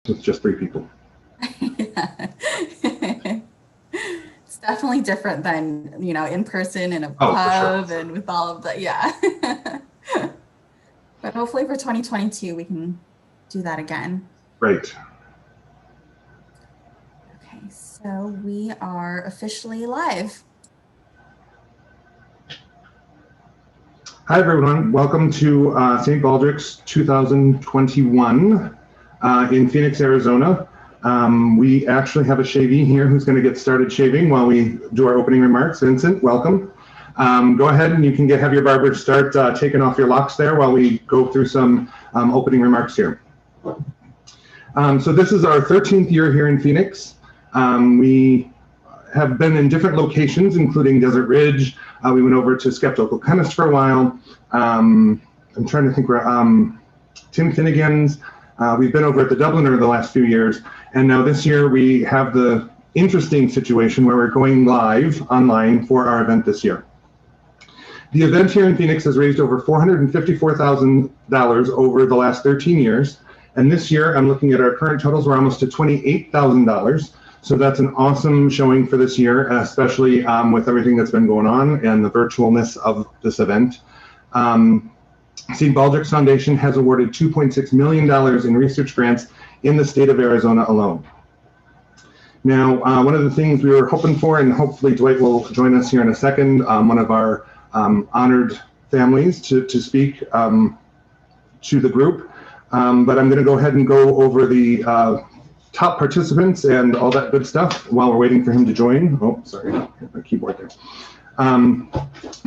with just 3 people. Yeah. It's definitely different than, in person in a Oh, for sure. pub and with all of the, yeah. But hopefully for 2022, we can do that again. Great. Okay, so we are officially live. Hi, everyone. Welcome to St. Baldrick's 2021 in Phoenix, Arizona. We actually have a shavee here who's going to get started shaving while we do our opening remarks. Vincent, welcome. Go ahead and you can have your barber start taking off your locks there while we go through some opening remarks here. So this is our 13th year here in Phoenix. We have been in different locations, including Desert Ridge. We went over to Skeptical Chemist for a while. I'm trying to think where, Tim Finnegan's. We've been over at the Dubliner the last few years. And now this year we have the interesting situation where we're going live online for our event this year. The event here in Phoenix has raised over $454,000 over the last 13 years. And this year I'm looking at our current totals, we're almost to $28,000. So that's an awesome showing for this year, especially with everything that's been going on and the virtualness of this event. St. Baldrick's Foundation has awarded $2.6 million in research grants in the state of Arizona alone. Now, one of the things we were hoping for, and hopefully Dwight will join us here in a second, one of our honored families to speak to the group. But I'm going to go ahead and go over the top participants and all that good stuff while we're waiting for him to join. Oh, sorry, my keyboard there.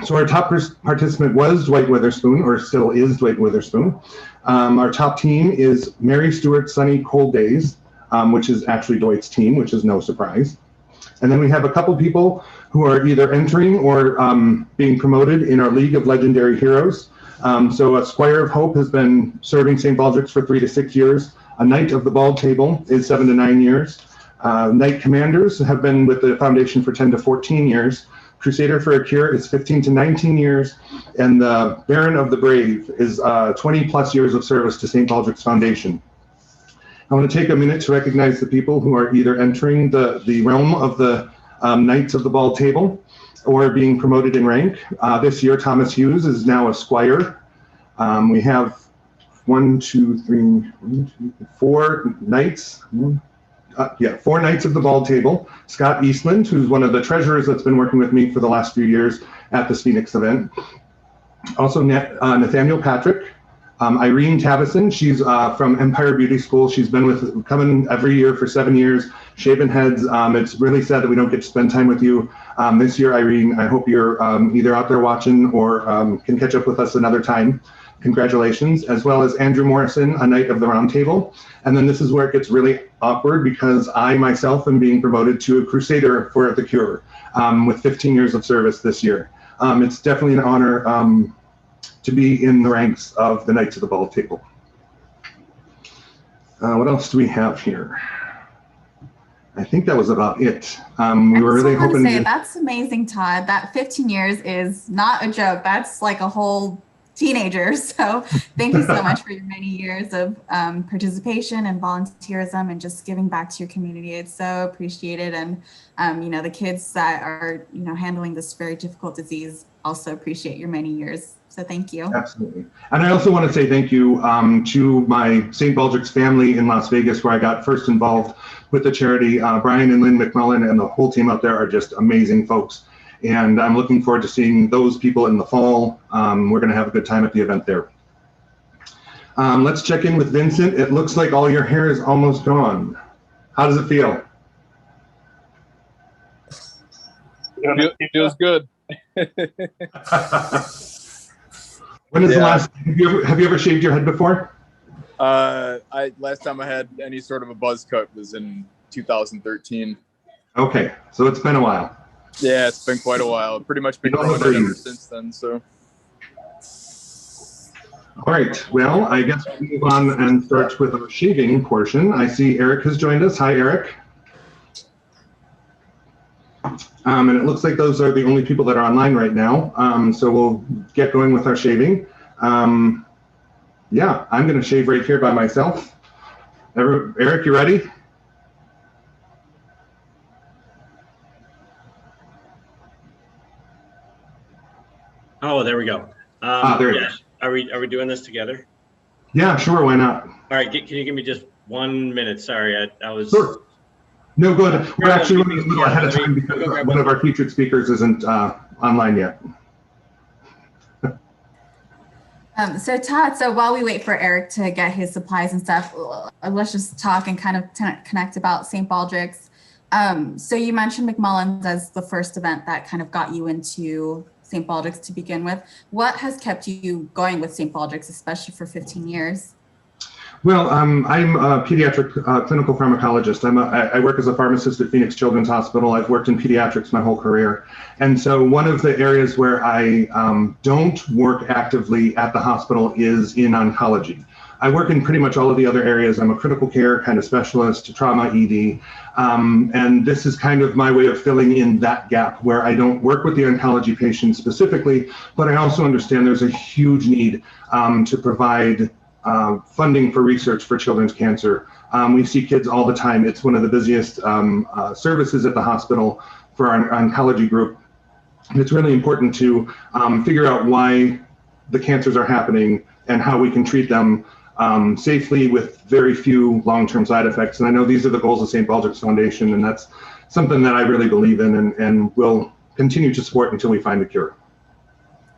So our top participant was Dwight Witherspoon, or still is Dwight Witherspoon. Our top team is Mary Stewart Sunny Cold Days, which is actually Dwight's team, which is no surprise. And then we have a couple people who are either entering or being promoted in our League of Legendary Heroes. So a Squire of Hope has been serving St. Baldrick's for 3 to 6 years. A Knight of the Bald Table is 7 to 9 years. Knight Commanders have been with the foundation for 10 to 14 years. Crusader for a Cure is 15 to 19 years. And the Baron of the Brave is 20 plus years of service to St. Baldrick's Foundation. I want to take a minute to recognize the people who are either entering the realm of the Knights of the Bald Table or being promoted in rank. This year, Thomas Hughes is now a Squire. We have 4 Knights. 4 Knights of the Bald Table. Scott Eastland, who's one of the treasurers that's been working with me for the last few years at this Phoenix event. Also Nathaniel Patrick. Irene Tavison, she's from Empire Beauty School. She's been coming every year for 7 years, shaving heads. It's really sad that we don't get to spend time with you. This year, Irene, I hope you're either out there watching or can catch up with us another time. Congratulations, as well as Andrew Morrison, a Knight of the Round Table. And then this is where it gets really awkward because I myself am being promoted to a Crusader for the Cure with 15 years of service this year. It's definitely an honor to be in the ranks of the Knights of the Bald Table. What else do we have here? I think that was about it. We were really hoping to say, that's amazing, Todd. That 15 years is not a joke. That's like a whole teenager. So thank you so much for your many years of participation and volunteerism and just giving back to your community. It's so appreciated. And, the kids that are, handling this very difficult disease also appreciate your many years. So thank you. Absolutely. And I also want to say thank you to my St. Baldrick's family in Las Vegas, where I got first involved with the charity. Brian and Lynn McMullen and the whole team out there are just amazing folks. And I'm looking forward to seeing those people in the fall. We're going to have a good time at the event there. Let's check in with Vincent. It looks like all your hair is almost gone. How does it feel? It feels good. When is the last? Have you ever shaved your head before? Last time I had any sort of a buzz cut was in 2013. Okay, so it's been a while. Yeah, it's been quite a while. Pretty much been growing it ever since then. So. All right. Well, I guess we move on and start with our shaving portion. I see Eric has joined us. Hi, Eric. And it looks like those are the only people that are online right now. So we'll get going with our shaving. Yeah, I'm going to shave right here by myself. Eric, you ready? Oh, there we go. There you yeah. Are we doing this together? Yeah, sure. Why not? All right. Can you give me just 1 minute? Sorry, I was. Sure. No, good. We're actually running a little ahead of time Let me because go grab one of our featured speakers isn't online yet. So Todd, so while we wait for Eric to get his supplies and stuff, let's just talk and kind of connect about St. Baldrick's. So you mentioned McMullen's as the first event that kind of got you into St. Baldrick's to begin with. What has kept you going with St. Baldrick's, especially for 15 years? Well, I'm a pediatric clinical pharmacologist. I work as a pharmacist at Phoenix Children's Hospital. I've worked in pediatrics my whole career. And so one of the areas where I don't work actively at the hospital is in oncology. I work in pretty much all of the other areas. I'm a critical care kind of specialist, trauma, ED. And this is kind of my way of filling in that gap where I don't work with the oncology patients specifically, but I also understand there's a huge need to provide funding for research for children's cancer. We see kids all the time. It's one of the busiest services at the hospital for our oncology group. And it's really important to figure out why the cancers are happening and how we can treat them safely with very few long-term side effects. And I know these are the goals of St. Baldrick's Foundation, and that's something that I really believe in and will continue to support until we find a cure.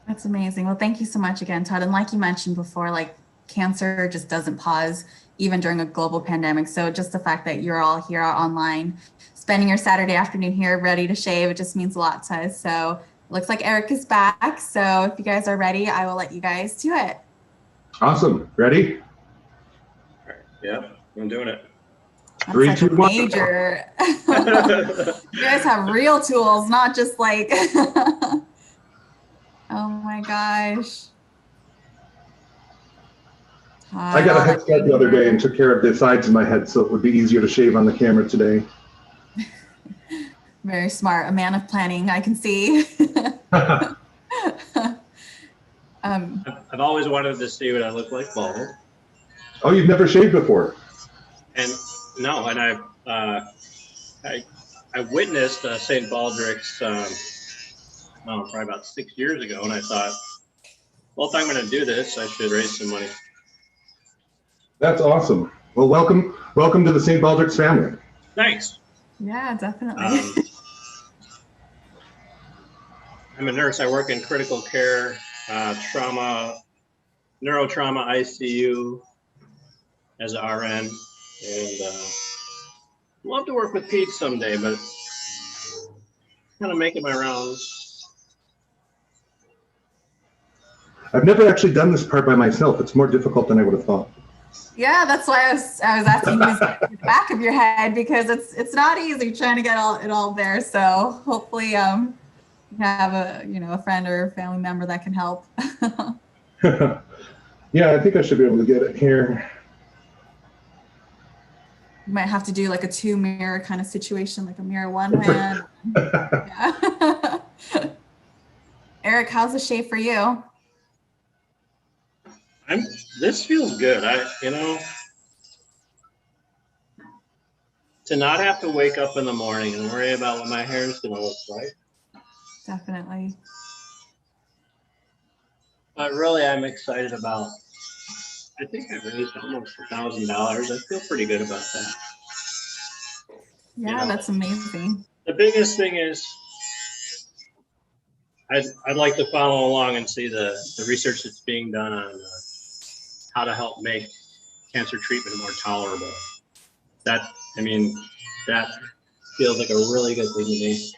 That's amazing. Well, thank you so much again, Todd. And like you mentioned before, like cancer just doesn't pause even during a global pandemic. So just the fact that you're all here online, spending your Saturday afternoon here ready to shave, it just means a lot to us. So it looks like Eric is back. So if you guys are ready, I will let you guys do it. Awesome. Ready? All right. Yeah, I'm doing it. That's 3, like 2, 1. major. You guys have real tools, not just like, oh my gosh. I got a head start the other day and took care of the sides of my head, so it would be easier to shave on the camera today. Very smart, a man of planning, I can see. I've always wanted to see what I look like bald. Oh, you've never shaved before? And no, and I witnessed St. Baldrick's probably about 6 years ago, and I thought, well, if I'm going to do this, I should raise some money. That's awesome. Well, welcome to the St. Baldrick's family. Thanks. Yeah, definitely. I'm a nurse. I work in critical care, trauma, neurotrauma, ICU as an RN, and love to work with peds someday, but kind of making my rounds. I've never actually done this part by myself. It's more difficult than I would have thought. Yeah, that's why I was asking who's in the back of your head, because it's not easy trying to get it all there. So hopefully you have a friend or family member that can help. Yeah, I think I should be able to get it here. You might have to do like a 2-mirror kind of situation, like a mirror one man. Yeah. Eric, how's the shave for you? This feels good. To not have to wake up in the morning and worry about what my hair is going to look like. Definitely. But really, I'm excited about. I think I raised almost $1,000. I feel pretty good about that. Yeah, that's amazing. The biggest thing is I'd like to follow along and see the research that's being done on how to help make cancer treatment more tolerable. That feels like a really good thing to me.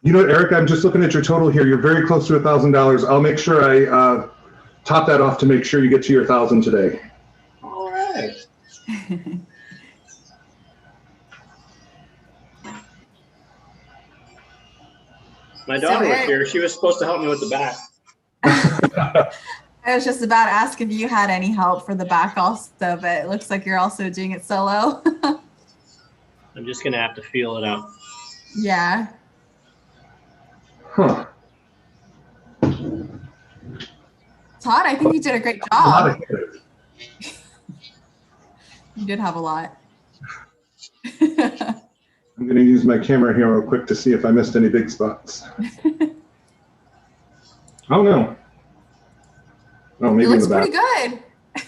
You know what, Eric, I'm just looking at your total here. You're very close to $1,000. I'll make sure I top that off to make sure you get to your 1,000 today. All right. My daughter was here. She was supposed to help me with the back. I was just about to ask if you had any help for the back also, but it looks like you're also doing it solo. I'm just going to have to feel it out. Yeah. Huh. Todd, I think you did a great job. You did have a lot. I'm going to use my camera here real quick to see if I missed any big spots. Oh, no. Oh, maybe It looks in the back. pretty good.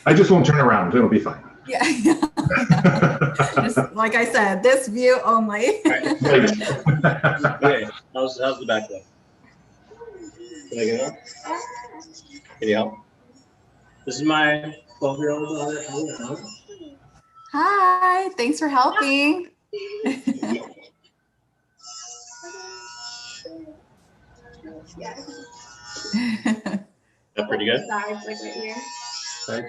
I just won't turn around. It'll be fine. Yeah. Just, like I said, this view only. Right. Okay, how's the back look? Can I get up? Can you help? This is my 12-year-old daughter. Hi, thanks for helping. That pretty good? Sides, like right here. Right.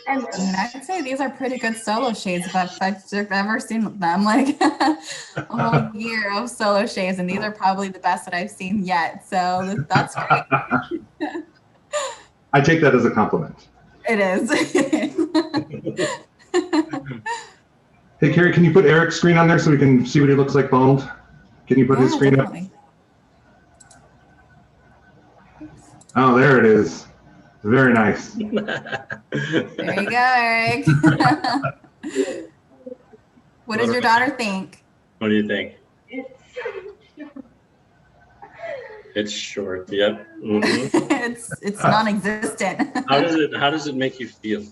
And I mean, I'd say these are pretty good solo shades if I've ever seen them, like a whole year of solo shades, and these are probably the best that I've seen yet. So that's great. I take that as a compliment. It is. Hey, Carrie, can you put Eric's screen on there so we can see what he looks like bald? Can you put his screen definitely. up? Oh, there it is. Very nice. There you go, Eric. What does your daughter think? What do you think? It's short. Yep. Mm-hmm. It's non-existent. How does it make you feel?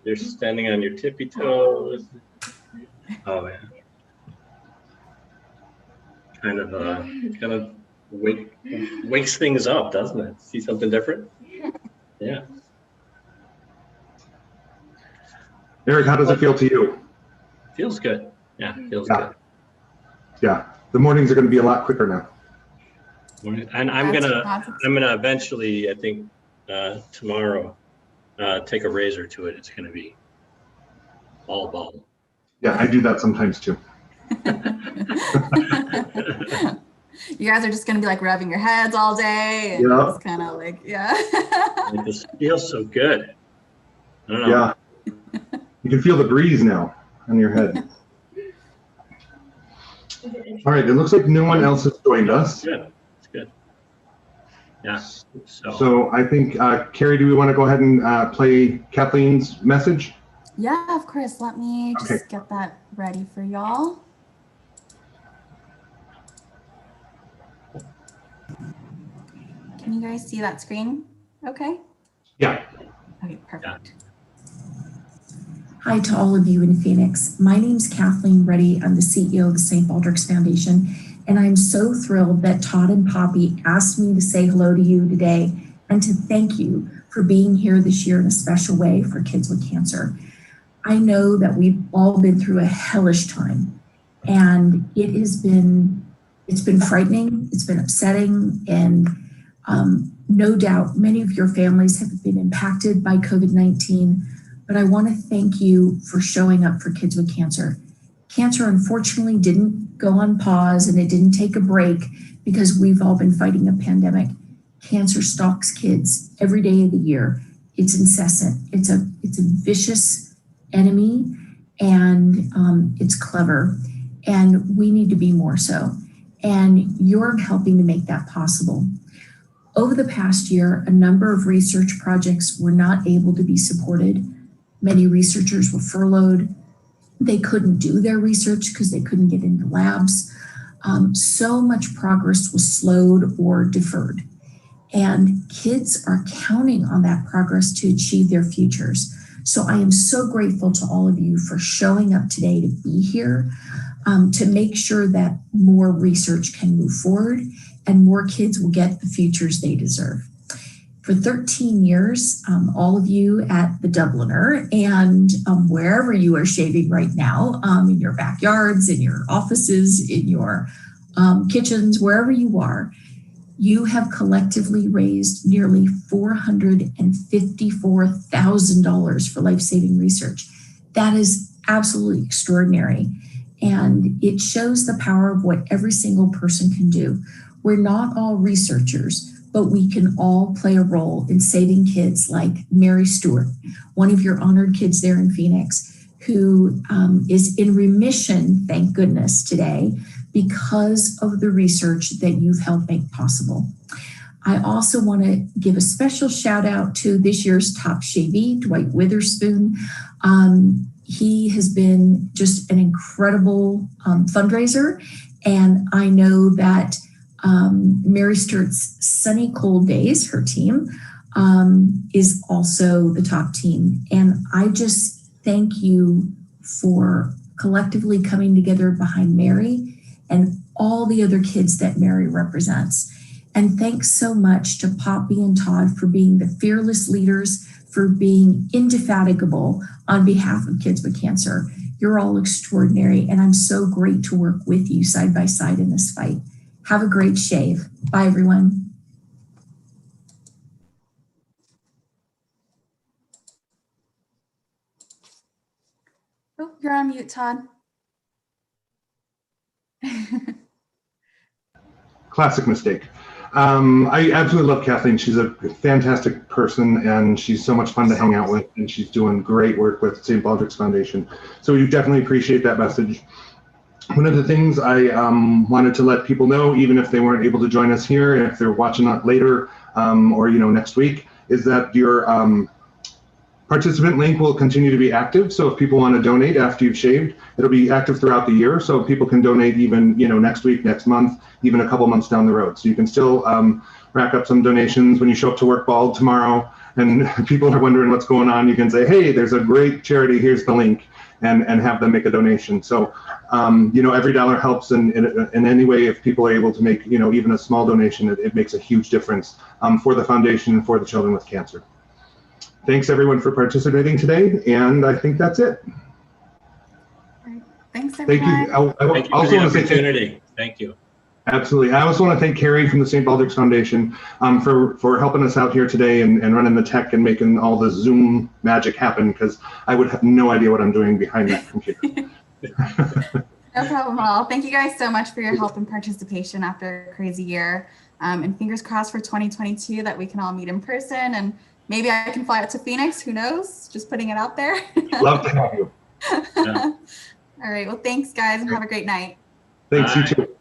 You're standing on your tippy toes. Oh yeah. Kind of wakes things up, doesn't it? See something different? Yeah. Eric, how does it feel to you? Feels good. Yeah, feels Yeah. good. Yeah, the mornings are going to be a lot quicker now. And I'm gonna eventually, I think, tomorrow, take a razor to it. It's gonna be all bald. Yeah, I do that sometimes too. You guys are just gonna be like rubbing your heads all day, and Yeah. it's kind of like, yeah. It just feels so good. I don't know. Yeah, you can feel the breeze now on your head. All right, it looks like no one else has joined us. Good. It's good. Yeah. So I think, Carrie, do we want to go ahead and play Kathleen's message? Yeah, of course. Let me just get that ready for y'all. Can you guys see that screen? Okay. Yeah. Okay, perfect. Hi to all of you in Phoenix. My name's Kathleen Reddy. I'm the CEO of the St. Baldrick's Foundation, and I'm so thrilled that Todd and Poppy asked me to say hello to you today and to thank you for being here this year in a special way for kids with cancer. I know that we've all been through a hellish time, and it's been frightening, it's been upsetting, and no doubt many of your families have been impacted by COVID-19. But I want to thank you for showing up for kids with cancer. Cancer, unfortunately, didn't go on pause and it didn't take a break because we've all been fighting a pandemic. Cancer stalks kids every day of the year. It's incessant. It's a vicious enemy, and it's clever, and we need to be more so. And you're helping to make that possible. Over the past year, a number of research projects were not able to be supported. Many researchers were furloughed. They couldn't do their research because they couldn't get into labs. So much progress was slowed or deferred. And kids are counting on that progress to achieve their futures. So I am so grateful to all of you for showing up today to be here, to make sure that more research can move forward and more kids will get the futures they deserve. For 13 years, all of you at the Dubliner and wherever you are shaving right now, in your backyards, in your offices, in your kitchens, wherever you are, you have collectively raised nearly $454,000 for life-saving research. That is absolutely extraordinary. And it shows the power of what every single person can do. We're not all researchers, but we can all play a role in saving kids like Mary Stewart, one of your honored kids there in Phoenix, who is in remission, thank goodness, today, because of the research that you've helped make possible. I also want to give a special shout out to this year's top shavee, Dwight Witherspoon. He has been just an incredible fundraiser. And I know that Mary Sturt's Sunny Cold Days, her team, is also the top team. And I just thank you for collectively coming together behind Mary and all the other kids that Mary represents. And thanks so much to Poppy and Todd for being the fearless leaders, for being indefatigable on behalf of kids with cancer. You're all extraordinary, and I'm so great to work with you side by side in this fight. Have a great shave. Bye, everyone. Oh, you're on mute, Todd. Classic mistake. I absolutely love Kathleen. She's a fantastic person, and she's so much fun to hang out with, and she's doing great work with St. Baldrick's Foundation. So we definitely appreciate that message. One of the things I wanted to let people know, even if they weren't able to join us here, if they're watching it later or next week, is that your participant link will continue to be active. So if people want to donate after you've shaved, it'll be active throughout the year. So people can donate even next week, next month, even a couple months down the road. So you can still rack up some donations when you show up to work bald tomorrow and people are wondering what's going on. You can say, hey, there's a great charity, here's the link, and have them make a donation. So every dollar helps in any way. If people are able to make even a small donation, it makes a huge difference for the foundation and for the children with cancer. Thanks everyone for participating today, and I think that's it. Thanks everyone. Thank you. Thank you for the opportunity. Thank you. Absolutely. I also want to thank Carrie from the St. Baldrick's Foundation for helping us out here today and running the tech and making all the Zoom magic happen, because I would have no idea what I'm doing behind that computer. No problem at all. Thank you guys so much for your help and participation after a crazy year. And fingers crossed for 2022 that we can all meet in person, and maybe I can fly out to Phoenix. Who knows? Just putting it out there. Love to have you. Yeah. All right. Well, thanks guys, and have a great night. Thanks, Bye. you too.